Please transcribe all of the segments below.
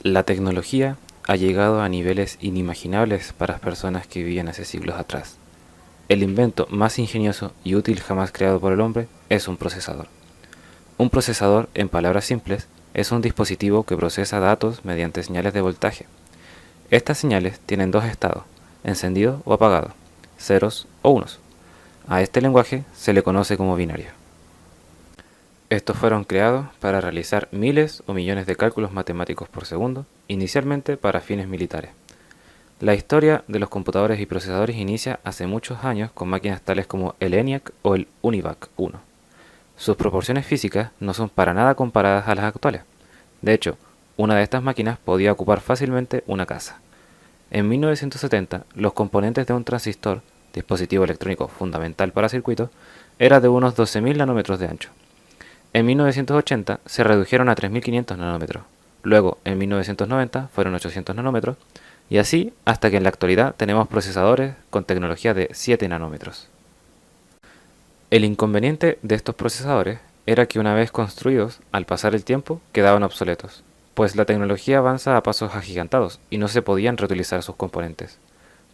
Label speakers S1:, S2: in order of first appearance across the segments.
S1: La tecnología ha llegado a niveles inimaginables para las personas que vivían hace siglos atrás. El invento más ingenioso y útil jamás creado por el hombre es un procesador. Un procesador, en palabras simples, es un dispositivo que procesa datos mediante señales de voltaje. Estas señales tienen dos estados, encendido o apagado, ceros o unos. A este lenguaje se le conoce como binario. Estos fueron creados para realizar miles o millones de cálculos matemáticos por segundo, inicialmente para fines militares. La historia de los computadores y procesadores inicia hace muchos años con máquinas tales como el ENIAC o el UNIVAC 1. Sus proporciones físicas no son para nada comparadas a las actuales. De hecho, una de estas máquinas podía ocupar fácilmente una casa. En 1970, los componentes de un transistor, dispositivo electrónico fundamental para circuitos, eran de unos 12.000 nanómetros de ancho. En 1980 se redujeron a 3.500 nanómetros. Luego, en 1990 fueron 800 nanómetros, y así hasta que en la actualidad tenemos procesadores con tecnología de 7 nanómetros. El inconveniente de estos procesadores era que una vez construidos, al pasar el tiempo, quedaban obsoletos, pues la tecnología avanza a pasos agigantados y no se podían reutilizar sus componentes.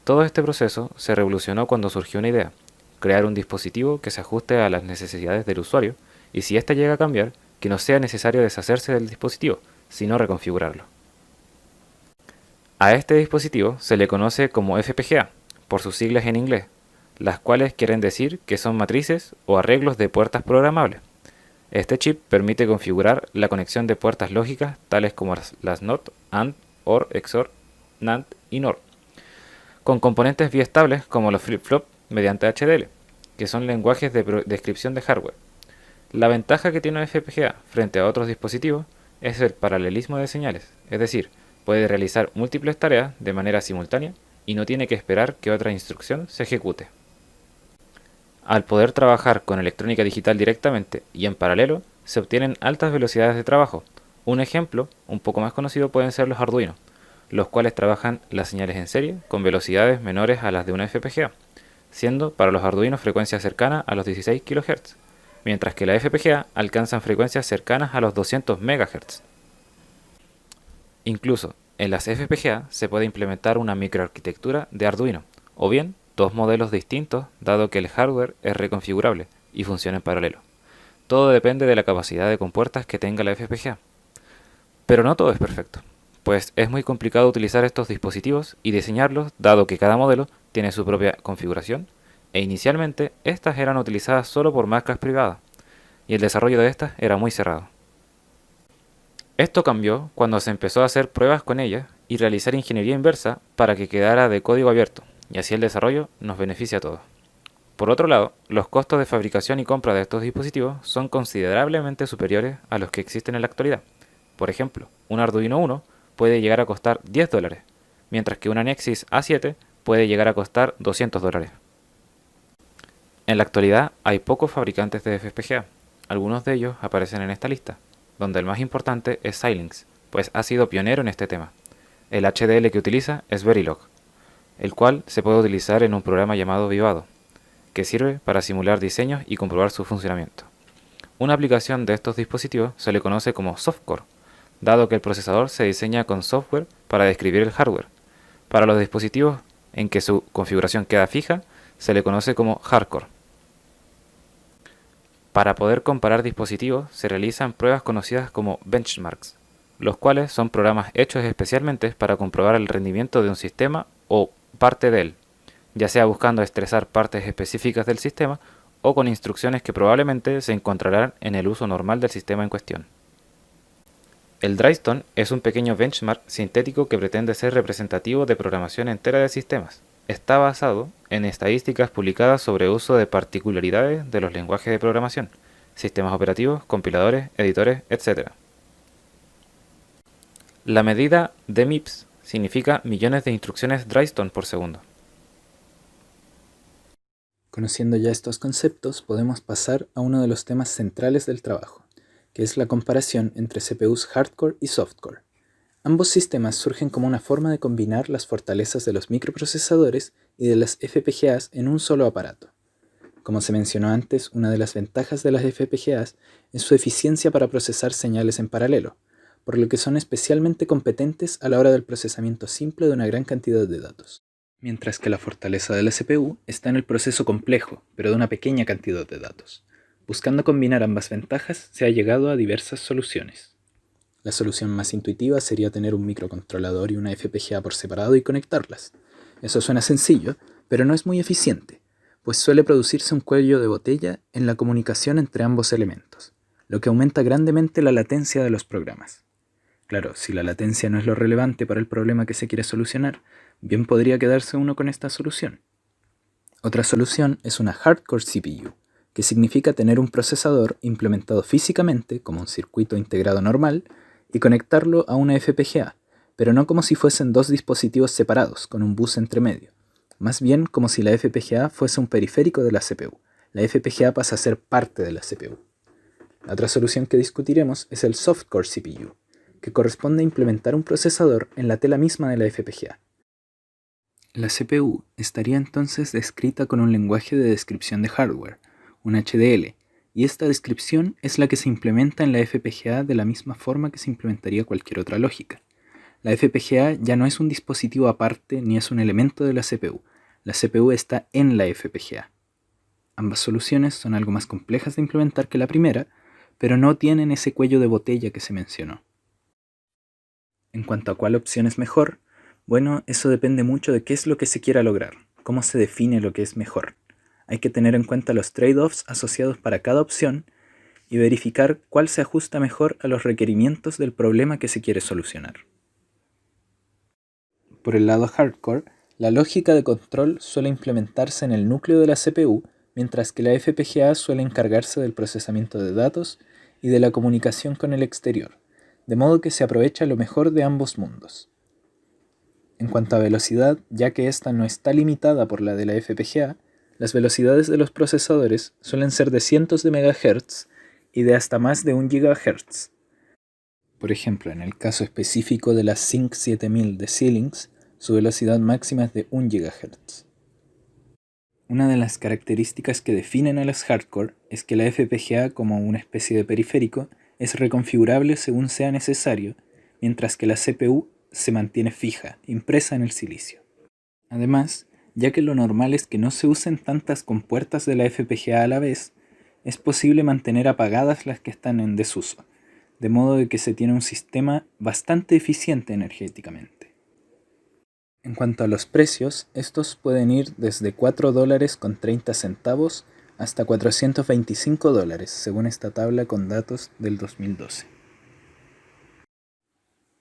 S1: Todo este proceso se revolucionó cuando surgió una idea: crear un dispositivo que se ajuste a las necesidades del usuario y si ésta llega a cambiar, que no sea necesario deshacerse del dispositivo, sino reconfigurarlo. A este dispositivo se le conoce como FPGA, por sus siglas en inglés, las cuales quieren decir que son matrices o arreglos de puertas programables. Este chip permite configurar la conexión de puertas lógicas tales como las NOT, AND, OR, XOR, NAND y NOR, con componentes biestables como los flip-flop mediante HDL, que son lenguajes de descripción de hardware. La ventaja que tiene un FPGA frente a otros dispositivos es el paralelismo de señales, es decir, puede realizar múltiples tareas de manera simultánea y no tiene que esperar que otra instrucción se ejecute. Al poder trabajar con electrónica digital directamente y en paralelo, se obtienen altas velocidades de trabajo. Un ejemplo, un poco más conocido, pueden ser los Arduino, los cuales trabajan las señales en serie con velocidades menores a las de una FPGA, siendo para los Arduino frecuencias cercanas a los 16 kHz, mientras que la FPGA alcanzan frecuencias cercanas a los 200 MHz. Incluso en las FPGA se puede implementar una microarquitectura de Arduino, o bien dos modelos distintos, dado que el hardware es reconfigurable y funciona en paralelo. Todo depende de la capacidad de compuertas que tenga la FPGA. Pero no todo es perfecto, pues es muy complicado utilizar estos dispositivos y diseñarlos, dado que cada modelo tiene su propia configuración, e inicialmente estas eran utilizadas solo por marcas privadas, y el desarrollo de estas era muy cerrado. Esto cambió cuando se empezó a hacer pruebas con ellas y realizar ingeniería inversa para que quedara de código abierto, y así el desarrollo nos beneficia a todos. Por otro lado, los costos de fabricación y compra de estos dispositivos son considerablemente superiores a los que existen en la actualidad. Por ejemplo, un Arduino Uno puede llegar a costar $10, mientras que una Nexus A7 puede llegar a costar $200. En la actualidad hay pocos fabricantes de FPGA. Algunos de ellos aparecen en esta lista, donde el más importante es Xilinx, pues ha sido pionero en este tema. El HDL que utiliza es Verilog, el cual se puede utilizar en un programa llamado Vivado, que sirve para simular diseños y comprobar su funcionamiento. Una aplicación de estos dispositivos se le conoce como softcore, dado que el procesador se diseña con software para describir el hardware. Para los dispositivos en que su configuración queda fija, se le conoce como hardcore. Para poder comparar dispositivos se realizan pruebas conocidas como benchmarks, los cuales son programas hechos especialmente para comprobar el rendimiento de un sistema o parte de él, ya sea buscando estresar partes específicas del sistema o con instrucciones que probablemente se encontrarán en el uso normal del sistema en cuestión. El Drystone es un pequeño benchmark sintético que pretende ser representativo de programación entera de sistemas. Está basado en estadísticas publicadas sobre uso de particularidades de los lenguajes de programación, sistemas operativos, compiladores, editores, etc. La medida de MIPS significa millones de instrucciones Drystone por segundo.
S2: Conociendo ya estos conceptos, podemos pasar a uno de los temas centrales del trabajo, que es la comparación entre CPUs hardcore y softcore. Ambos sistemas surgen como una forma de combinar las fortalezas de los microprocesadores y de las FPGAs en un solo aparato. Como se mencionó antes, una de las ventajas de las FPGAs es su eficiencia para procesar señales en paralelo, por lo que son especialmente competentes a la hora del procesamiento simple de una gran cantidad de datos. Mientras que la fortaleza de la CPU está en el proceso complejo, pero de una pequeña cantidad de datos. Buscando combinar ambas ventajas, se ha llegado a diversas soluciones. La solución más intuitiva sería tener un microcontrolador y una FPGA por separado y conectarlas. Eso suena sencillo, pero no es muy eficiente, pues suele producirse un cuello de botella en la comunicación entre ambos elementos, lo que aumenta grandemente la latencia de los programas. Claro, si la latencia no es lo relevante para el problema que se quiere solucionar, bien podría quedarse uno con esta solución. Otra solución es una hardcore CPU, que significa tener un procesador implementado físicamente como un circuito integrado normal y conectarlo a una FPGA, pero no como si fuesen dos dispositivos separados con un bus entre medio, más bien como si la FPGA fuese un periférico de la CPU. La FPGA pasa a ser parte de la CPU. La otra solución que discutiremos es el softcore CPU, que corresponde a implementar un procesador en la tela misma de la FPGA. La CPU estaría entonces descrita con un lenguaje de descripción de hardware, un HDL, y esta descripción es la que se implementa en la FPGA de la misma forma que se implementaría cualquier otra lógica. La FPGA ya no es un dispositivo aparte ni es un elemento de la CPU. La CPU está en la FPGA. Ambas soluciones son algo más complejas de implementar que la primera, pero no tienen ese cuello de botella que se mencionó. En cuanto a cuál opción es mejor, bueno, eso depende mucho de qué es lo que se quiera lograr, cómo se define lo que es mejor. Hay que tener en cuenta los trade-offs asociados para cada opción y verificar cuál se ajusta mejor a los requerimientos del problema que se quiere solucionar. Por el lado hardcore, la lógica de control suele implementarse en el núcleo de la CPU, mientras que la FPGA suele encargarse del procesamiento de datos y de la comunicación con el exterior, de modo que se aprovecha lo mejor de ambos mundos. En cuanto a velocidad, ya que esta no está limitada por la de la FPGA, las velocidades de los procesadores suelen ser de cientos de MHz y de hasta más de 1 GHz. Por ejemplo, en el caso específico de la Sync 7000 de Xilinx, su velocidad máxima es de 1 GHz. Una de las características que definen a las hardcore es que la FPGA, como una especie de periférico, es reconfigurable según sea necesario, mientras que la CPU se mantiene fija, impresa en el silicio. Además, ya que lo normal es que no se usen tantas compuertas de la FPGA a la vez, es posible mantener apagadas las que están en desuso, de modo de que se tiene un sistema bastante eficiente energéticamente. En cuanto a los precios, estos pueden ir desde $4.30 hasta $425, según esta tabla con datos del 2012.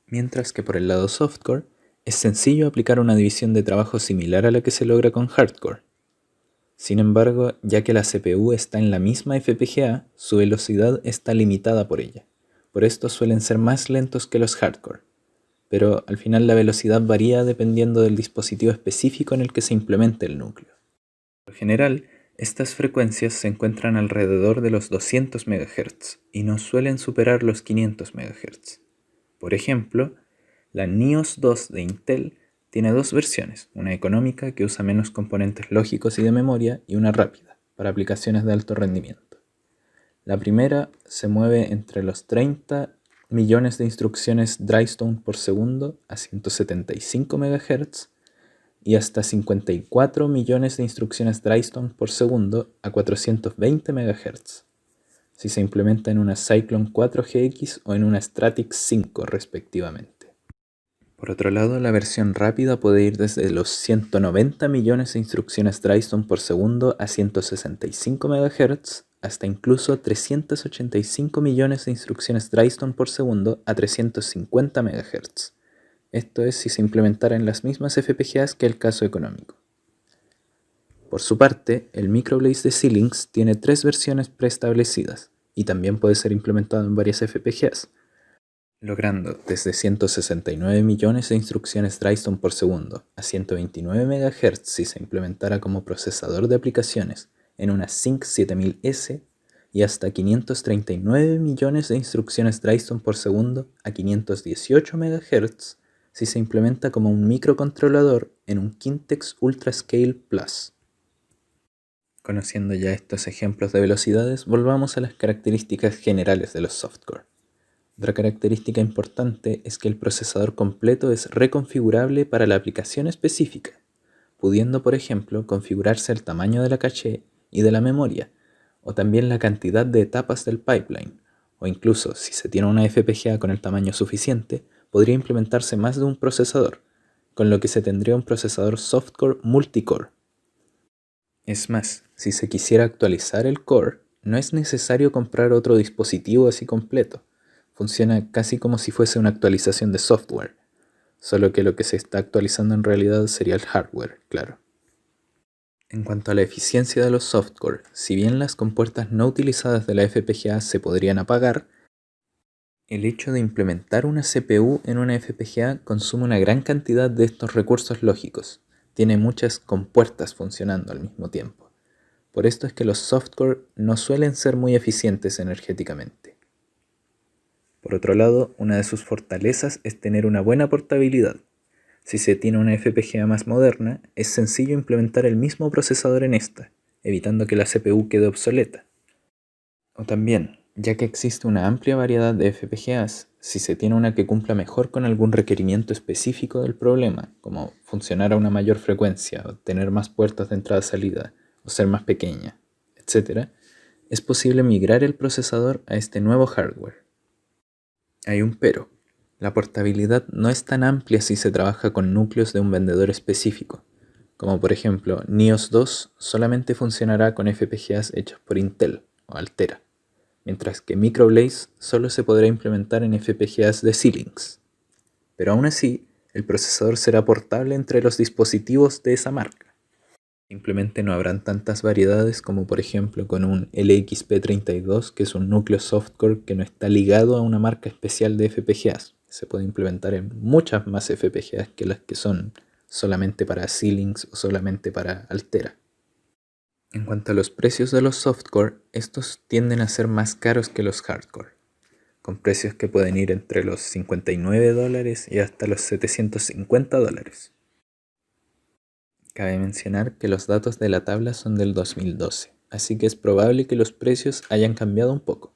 S2: Mientras que por el lado softcore, es sencillo aplicar una división de trabajo similar a la que se logra con hardcore. Sin embargo, ya que la CPU está en la misma FPGA, su velocidad está limitada por ella. Por esto suelen ser más lentos que los hardcore. Pero al final la velocidad varía dependiendo del dispositivo específico en el que se implemente el núcleo. Por lo general, estas frecuencias se encuentran alrededor de los 200 MHz y no suelen superar los 500 MHz. Por ejemplo, la NIOS 2 de Intel tiene dos versiones, una económica que usa menos componentes lógicos y de memoria y una rápida, para aplicaciones de alto rendimiento. La primera se mueve entre los 30 millones de instrucciones Drystone por segundo a 175 MHz y hasta 54 millones de instrucciones Drystone por segundo a 420 MHz, si se implementa en una Cyclone 4GX o en una Stratix 5 respectivamente. Por otro lado, la versión rápida puede ir desde los 190 millones de instrucciones Drystone por segundo a 165 MHz hasta incluso 385 millones de instrucciones Drystone por segundo a 350 MHz. Esto es si se implementara en las mismas FPGAs que el caso económico. Por su parte, el Microblaze de Xilinx tiene tres versiones preestablecidas y también puede ser implementado en varias FPGAs, logrando desde 169 millones de instrucciones Drystone por segundo a 129 MHz si se implementara como procesador de aplicaciones en una Sync 7000S y hasta 539 millones de instrucciones Drystone por segundo a 518 MHz si se implementa como un microcontrolador en un Kintex UltraScale Plus. Conociendo ya estos ejemplos de velocidades, volvamos a las características generales de los softcore. Otra característica importante es que el procesador completo es reconfigurable para la aplicación específica, pudiendo, por ejemplo, configurarse el tamaño de la caché y de la memoria, o también la cantidad de etapas del pipeline, o incluso, si se tiene una FPGA con el tamaño suficiente, podría implementarse más de un procesador, con lo que se tendría un procesador softcore multicore. Es más, si se quisiera actualizar el core, no es necesario comprar otro dispositivo así completo. Funciona casi como si fuese una actualización de software, solo que lo que se está actualizando en realidad sería el hardware, claro. En cuanto a la eficiencia de los softcore, si bien las compuertas no utilizadas de la FPGA se podrían apagar, el hecho de implementar una CPU en una FPGA consume una gran cantidad de estos recursos lógicos. Tiene muchas compuertas funcionando al mismo tiempo. Por esto es que los softcore no suelen ser muy eficientes energéticamente. Por otro lado, una de sus fortalezas es tener una buena portabilidad. Si se tiene una FPGA más moderna, es sencillo implementar el mismo procesador en esta, evitando que la CPU quede obsoleta. O también, ya que existe una amplia variedad de FPGAs, si se tiene una que cumpla mejor con algún requerimiento específico del problema, como funcionar a una mayor frecuencia, o tener más puertas de entrada-salida, o ser más pequeña, etc., es posible migrar el procesador a este nuevo hardware. Hay un pero. La portabilidad no es tan amplia si se trabaja con núcleos de un vendedor específico, como por ejemplo NIOS 2 solamente funcionará con FPGAs hechos por Intel o Altera, mientras que Microblaze solo se podrá implementar en FPGAs de Xilinx. Pero aún así, el procesador será portable entre los dispositivos de esa marca. Simplemente no habrán tantas variedades como por ejemplo con un LXP32, que es un núcleo softcore que no está ligado a una marca especial de FPGAs. Se puede implementar en muchas más FPGAs que las que son solamente para Xilinx o solamente para Altera. En cuanto a los precios de los softcore, estos tienden a ser más caros que los hardcore, con precios que pueden ir entre los $59 y hasta los $750. Cabe mencionar que los datos de la tabla son del 2012, así que es probable que los precios hayan cambiado un poco,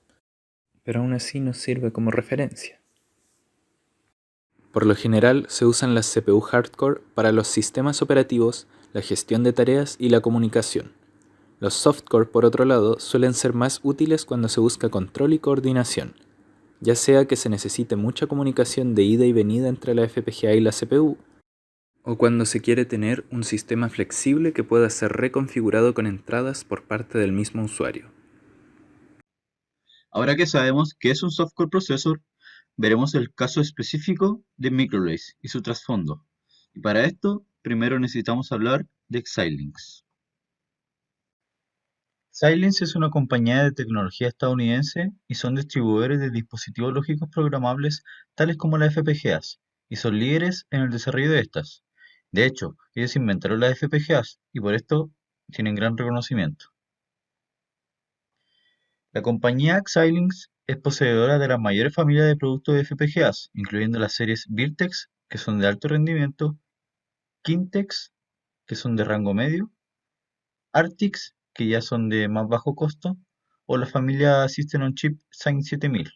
S2: pero aún así nos sirve como referencia. Por lo general se usan las CPU hardcore para los sistemas operativos, la gestión de tareas y la comunicación. Los softcore, por otro lado, suelen ser más útiles cuando se busca control y coordinación, ya sea que se necesite mucha comunicación de ida y venida entre la FPGA y la CPU, o cuando se quiere tener un sistema flexible que pueda ser reconfigurado con entradas por parte del mismo usuario.
S3: Ahora que sabemos qué es un software processor, veremos el caso específico de Microlace y su trasfondo. Y para esto, primero necesitamos hablar de Xilinx. Xilinx es una compañía de tecnología estadounidense y son distribuidores de dispositivos lógicos programables tales como las FPGAs, y son líderes en el desarrollo de estas. De hecho, ellos inventaron las FPGAs y por esto tienen gran reconocimiento. La compañía Xilinx es poseedora de la mayor familia de productos de FPGAs, incluyendo las series Virtex, que son de alto rendimiento, Kintex, que son de rango medio, Artix, que ya son de más bajo costo, o la familia System on Chip Zen 7000.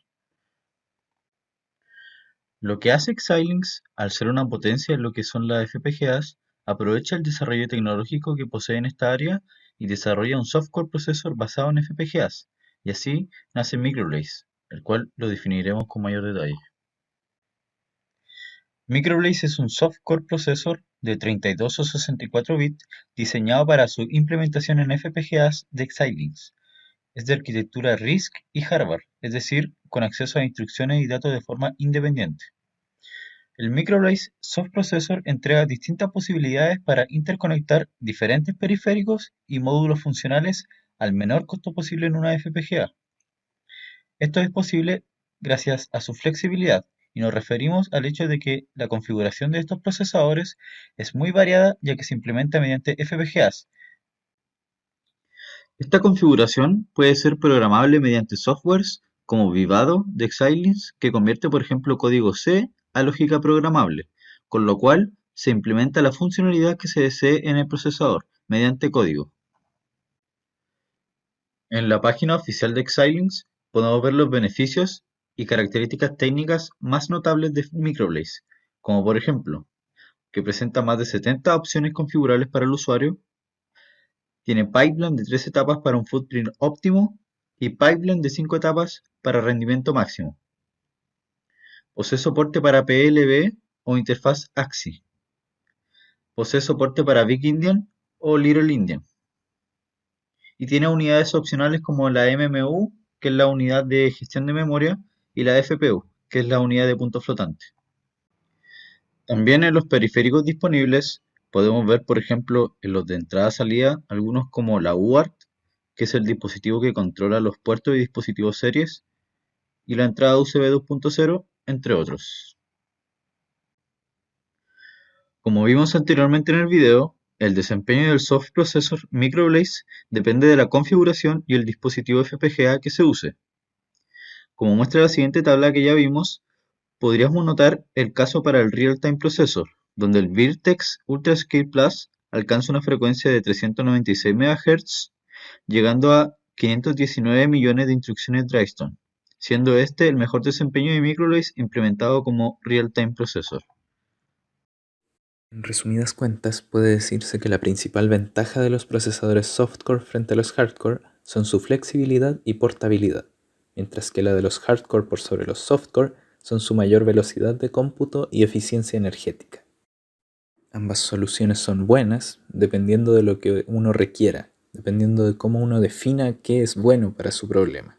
S3: Lo que hace Xilinx, al ser una potencia en lo que son las FPGAs, aprovecha el desarrollo tecnológico que posee en esta área y desarrolla un software processor basado en FPGAs, y así nace Microblaze, el cual lo definiremos con mayor detalle. Microblaze es un software processor de 32 o 64 bits diseñado para su implementación en FPGAs de Xilinx. Es de arquitectura RISC y Harvard, es decir, con acceso a instrucciones y datos de forma independiente. El Microblaze Soft Processor entrega distintas posibilidades para interconectar diferentes periféricos y módulos funcionales al menor costo posible en una FPGA. Esto es posible gracias a su flexibilidad, y nos referimos al hecho de que la configuración de estos procesadores es muy variada ya que se implementa mediante FPGAs. Esta configuración puede ser programable mediante softwares como Vivado de Xilinx, que convierte por ejemplo código C a lógica programable, con lo cual se implementa la funcionalidad que se desee en el procesador mediante código. En la página oficial de Xilinx podemos ver los beneficios y características técnicas más notables de Microblaze, como por ejemplo, que presenta más de 70 opciones configurables para el usuario, tiene pipeline de 3 etapas para un footprint óptimo y pipeline de 5 etapas para rendimiento máximo. Posee soporte para PLB o interfaz AXI. Posee soporte para Big Endian o Little Endian. Y tiene unidades opcionales como la MMU, que es la unidad de gestión de memoria, y la FPU, que es la unidad de punto flotante. También en los periféricos disponibles podemos ver, por ejemplo, en los de entrada-salida, algunos como la UART, que es el dispositivo que controla los puertos y dispositivos series, y la entrada USB 2.0, entre otros. Como vimos anteriormente en el video, el desempeño del soft processor Microblaze depende de la configuración y el dispositivo FPGA que se use. Como muestra la siguiente tabla que ya vimos, podríamos notar el caso para el Real-Time Processor, donde el Virtex UltraScale Plus alcanza una frecuencia de 396 MHz, llegando a 519 millones de instrucciones Drivestone, siendo este el mejor desempeño de Microblaze implementado como Real-Time Processor.
S2: En resumidas cuentas, puede decirse que la principal ventaja de los procesadores softcore frente a los hardcore son su flexibilidad y portabilidad, mientras que la de los hardcore por sobre los softcore son su mayor velocidad de cómputo y eficiencia energética. Ambas soluciones son buenas dependiendo de lo que uno requiera, dependiendo de cómo uno defina qué es bueno para su problema.